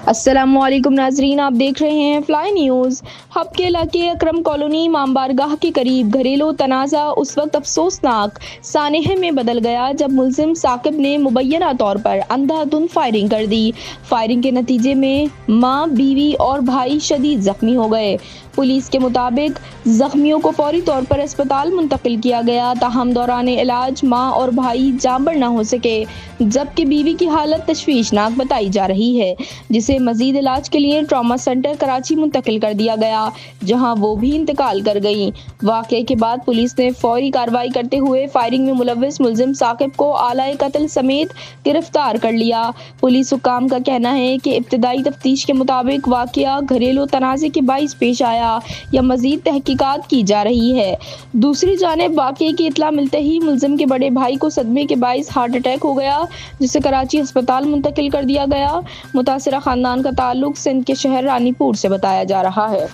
अस्सलामुअलैकुम नाजरीन, आप देख रहे हैं फ्लाई न्यूज़। हब के इलाके अकरम कॉलोनी इमाम बारगाह के करीब घरेलू तनाज़ा उस वक्त अफसोसनाक सानहे में बदल गया जब मुलजिम साकिब ने मुबैना तौर पर अंधाधुंध फायरिंग कर दी। फायरिंग के नतीजे में माँ, बीवी और भाई शदीद जख्मी हो गए। पुलिस के मुताबिक जख्मियों को फौरी तौर पर अस्पताल मुंतकिल किया गया, ताहम दौरान इलाज माँ और भाई जांबर न हो सके, जबकि बीवी की हालत तशवीशनाक बताई जा रही है, जिसे मजीद इलाज के लिए ट्रॉमा सेंटर कराची मुंतकिल कर दिया गया, जहां वो भी इंतकाल कर गई। वाक़े के बाद पुलिस ने फौरी कार्रवाई करते हुए फायरिंग में मुलव्विस मुलजिम साकिब को आलाए कत्ल समेत गिरफ्तार कर लिया। पुलिस हुक्काम का कहना है कि इब्तिदाई तफ्तीश के मुताबिक वाक़या घरेलू तनाज़े के बाइस पेश आया या मजीद तहकीकात की जा रही है। दूसरी जानिब वाक़े की इत्ला मिलते ही मुलजिम के बड़े भाई को सदमे के बाइस हार्ट अटैक हो गया, जिसे कराची अस्पताल मुंतकिल कर दिया गया। मुतासिरा खानदान का ताल्लुक सिंध के शहर रानीपुर से बताया जा रहा है।